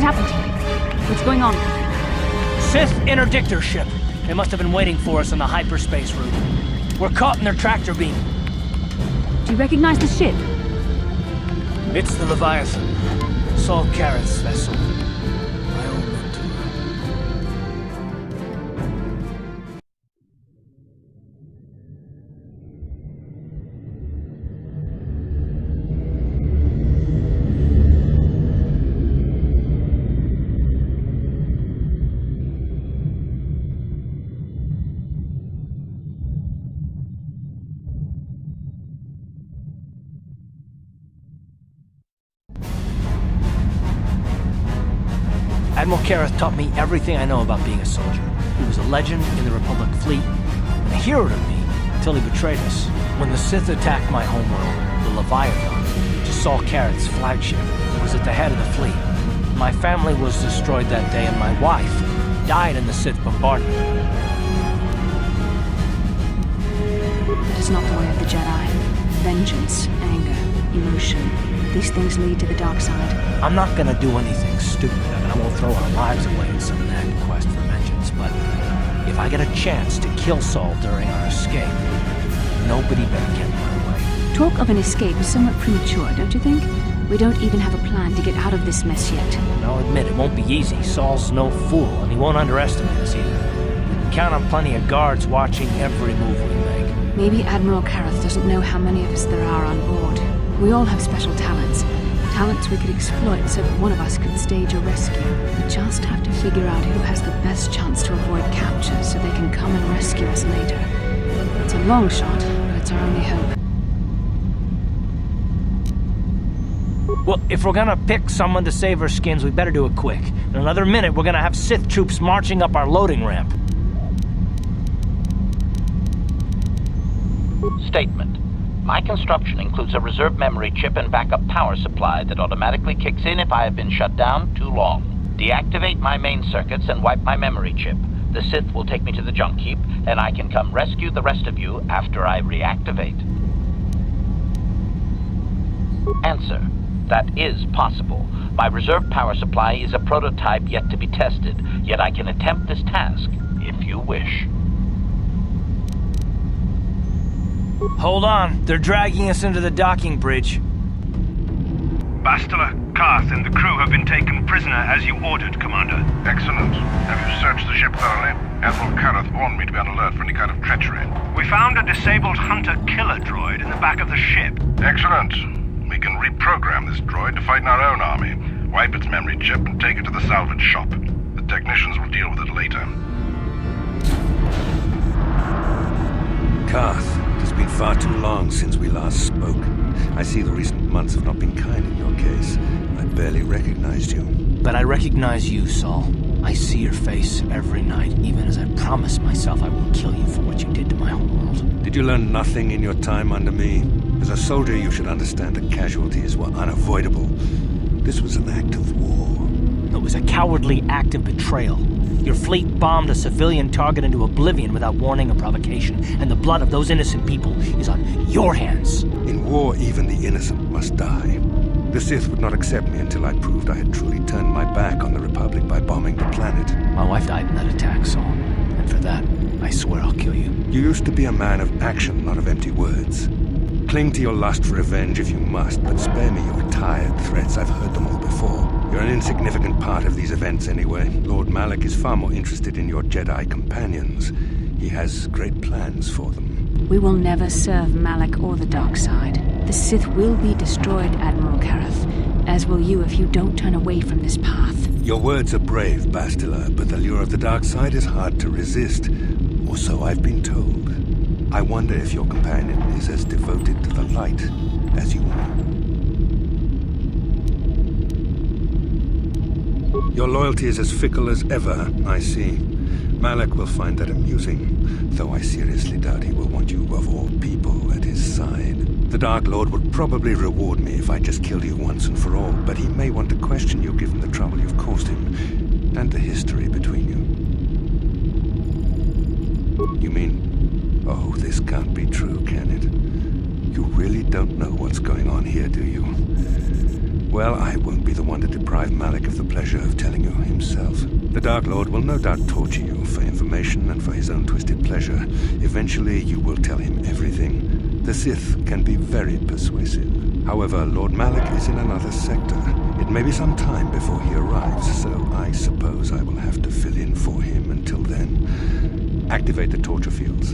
What happened? What's going on? Sith interdictor ship. They must have been waiting for us on the hyperspace route. We're caught in their tractor beam. Do you recognize the ship? It's the Leviathan. Saul Careth's vessel. I owe it to her. Admiral Careth taught me everything I know about being a soldier. He was a legend in the Republic fleet, and a hero to me until he betrayed us. When the Sith attacked my homeworld, the Leviathan, which is Saul Careth's flagship, was at the head of the fleet. My family was destroyed that day, and my wife died in the Sith bombardment. That is not the way of the Jedi. Vengeance, anger, emotion. These things lead to the dark side. I'm not gonna do anything stupid. I won't throw our lives away in some mad quest for vengeance, but if I get a chance to kill Saul during our escape, nobody better get in my way. Talk of an escape is somewhat premature, don't you think? We don't even have a plan to get out of this mess yet. I'll admit, it won't be easy. Saul's no fool, and he won't underestimate us either. We can count on plenty of guards watching every move we make. Maybe Admiral Careth doesn't know how many of us there are on board. We all have special talents. Talents we could exploit so that one of us could stage a rescue. We just have to figure out who has the best chance to avoid capture so they can come and rescue us later. It's a long shot, but it's our only hope. Well, if we're gonna pick someone to save our skins, we better do it quick. In another minute, we're gonna have Sith troops marching up our loading ramp. Statement. My construction includes a reserve memory chip and backup power supply that automatically kicks in if I have been shut down too long. Deactivate my main circuits and wipe my memory chip. The Sith will take me to the junk heap, and I can come rescue the rest of you after I reactivate. Answer. That is possible. My reserve power supply is a prototype yet to be tested, yet I can attempt this task, if you wish. Hold on, they're dragging us into the docking bridge. Bastila, Karth, and the crew have been taken prisoner as you ordered, Commander. Excellent. Have you searched the ship thoroughly? Admiral Karth warned me to be on alert for any kind of treachery. We found a disabled hunter-killer droid in the back of the ship. Excellent. We can reprogram this droid to fight in our own army, wipe its memory chip, and take it to the salvage shop. The technicians will deal with it later. Karth. It's been far too long since we last spoke. I see the recent months have not been kind in your case. I barely recognized you. But I recognize you, Saul. I see your face every night, even as I promise myself I will kill you for what you did to my homeworld. Did you learn nothing in your time under me? As a soldier, you should understand that casualties were unavoidable. This was an act of war. It was a cowardly act of betrayal. Your fleet bombed a civilian target into oblivion without warning or provocation, and the blood of those innocent people is on your hands. In war, even the innocent must die. The Sith would not accept me until I proved I had truly turned my back on the Republic by bombing the planet. My wife died in that attack, Saul. And for that, I swear I'll kill you. You used to be a man of action, not of empty words. Cling to your lust for revenge if you must, but spare me your tired threats. I've heard them all before. You're an insignificant part of these events anyway. Lord Malak is far more interested in your Jedi companions. He has great plans for them. We will never serve Malak or the dark side. The Sith will be destroyed, Admiral Careth, as will you if you don't turn away from this path. Your words are brave, Bastila, but the lure of the dark side is hard to resist. Or so I've been told. I wonder if your companion is as devoted to the light as you are. Your loyalty is as fickle as ever, I see. Malak will find that amusing, though I seriously doubt he will want you of all people at his side. The Dark Lord would probably reward me if I just killed you once and for all, but he may want to question you given the trouble you've caused him, and the history between you. You mean... Oh, this can't be true, can it? You really don't know what's going on here, do you? Well, I won't be the one to deprive Malik of the pleasure of telling you himself. The Dark Lord will no doubt torture you for information and for his own twisted pleasure. Eventually, you will tell him everything. The Sith can be very persuasive. However, Lord Malik is in another sector. It may be some time before he arrives, so I suppose I will have to fill in for him until then. Activate the torture fields.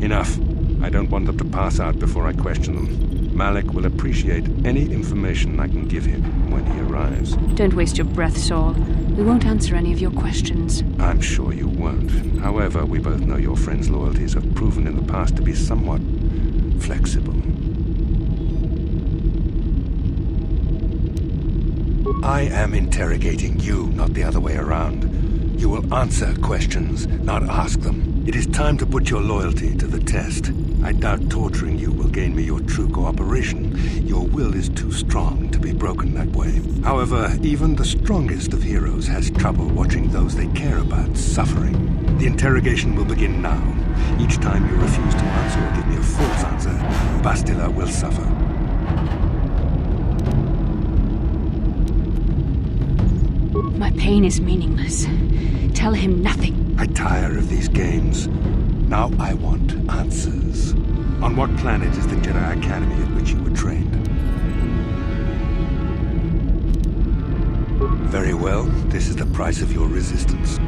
Enough. I don't want them to pass out before I question them. Malik will appreciate any information I can give him when he arrives. Don't waste your breath, Saul. We won't answer any of your questions. I'm sure you won't. However, we both know your friend's loyalties have proven in the past to be somewhat flexible. I am interrogating you, not the other way around. You will answer questions, not ask them. It is time to put your loyalty to the test. I doubt torturing you will gain me your true cooperation. Your will is too strong to be broken that way. However, even the strongest of heroes has trouble watching those they care about suffering. The interrogation will begin now. Each time you refuse to answer or give me a false answer, Bastila will suffer. My pain is meaningless. Tell him nothing. I tire of these games. Now I want answers. On what planet is the Jedi Academy at which you were trained? Very well. This is the price of your resistance.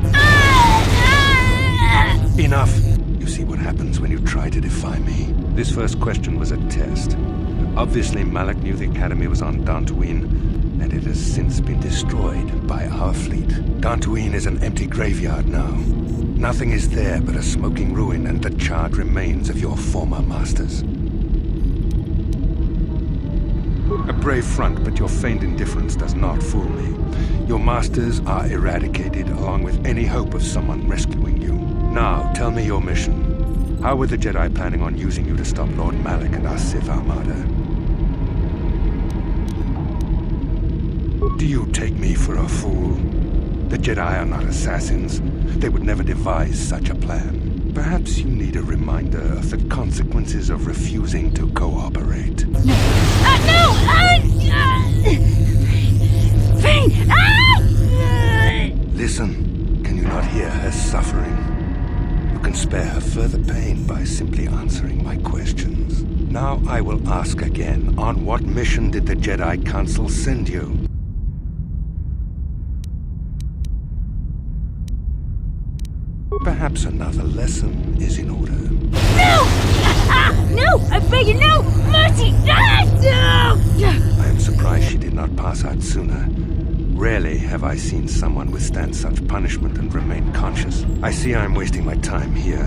Enough! You see what happens when you try to defy me. This first question was a test. Obviously, Malik knew the Academy was on Dantooine, and it has since been destroyed by our fleet. Dantooine is an empty graveyard now. Nothing is there but a smoking ruin and the charred remains of your former masters. A brave front, but your feigned indifference does not fool me. Your masters are eradicated, along with any hope of someone rescuing you. Now, tell me your mission. How were the Jedi planning on using you to stop Lord Malik and our Sith Armada? Do you take me for a fool? The Jedi are not assassins. They would never devise such a plan. Perhaps you need a reminder of the consequences of refusing to cooperate. No! Vane! Listen, can you not hear her suffering? You can spare her further pain by simply answering my questions. Now I will ask again, on what mission did the Jedi Council send you? Perhaps another lesson is in order. No! No! I beg you, no! Mercy! No! I am surprised she did not pass out sooner. Rarely have I seen someone withstand such punishment and remain conscious. I see I am wasting my time here.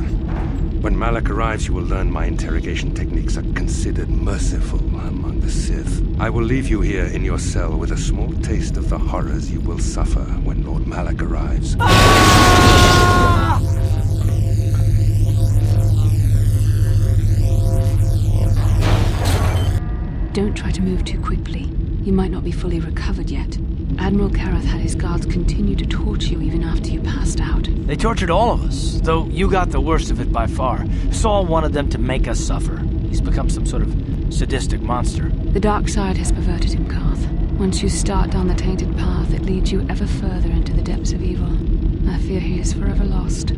When Malik arrives, you will learn my interrogation techniques are considered merciful among the Sith. I will leave you here in your cell with a small taste of the horrors you will suffer when Lord Malik arrives. Don't try to move too quickly. You might not be fully recovered yet. Admiral Karath had his guards continue to torture you even after you passed out. They tortured all of us, though you got the worst of it by far. Saul wanted them to make us suffer. He's become some sort of sadistic monster. The dark side has perverted him, Karth. Once you start down the tainted path, it leads you ever further into the depths of evil. I fear he is forever lost.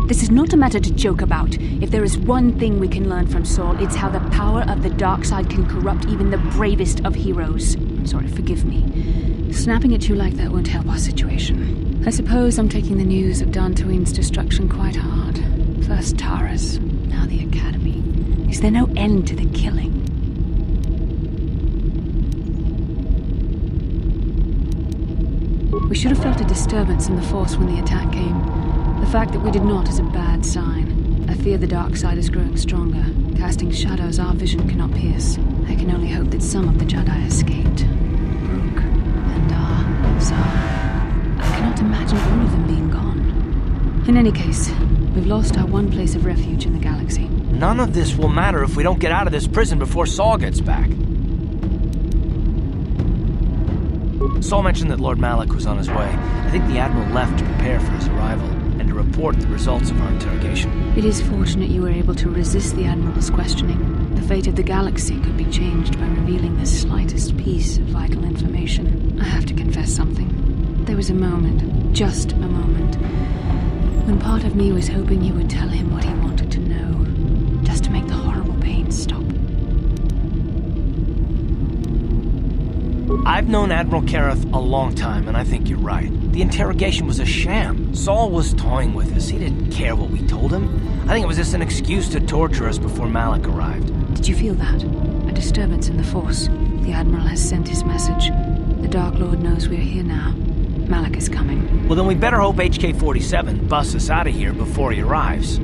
This is not a matter to joke about. If there is one thing we can learn from Saul, it's how the power of the dark side can corrupt even the bravest of heroes. I'm sorry, forgive me. Snapping at you like that won't help our situation. I suppose I'm taking the news of Dantooine's destruction quite hard. First Taras, now the Academy. Is there no end to the killing? We should have felt a disturbance in the Force when the attack came. The fact that we did not is a bad sign. I fear the dark side is growing stronger, casting shadows our vision cannot pierce. I can only hope that some of the Jedi escaped. Brooke, Endar, Zar. I cannot imagine all of them being gone. In any case, we've lost our one place of refuge in the galaxy. None of this will matter if we don't get out of this prison before Saul gets back. Saul mentioned that Lord Malik was on his way. I think the Admiral left to prepare for his arrival, and to report the results of our interrogation. It is fortunate you were able to resist the Admiral's questioning. The fate of the galaxy could be changed by revealing the slightest piece of vital information. I have to confess something. There was a moment, just a moment, when part of me was hoping you would tell him what he wanted to know, just to make the horrible pain stop. I've known Admiral Kareth a long time, and I think you're right. The interrogation was a sham. Saul was toying with us. He didn't care what we told him. I think it was just an excuse to torture us before Malik arrived. Did you feel that? A disturbance in the Force. The Admiral has sent his message. The Dark Lord knows we're here now. Malik is coming. Well, then we better hope HK-47 busts us out of here before he arrives.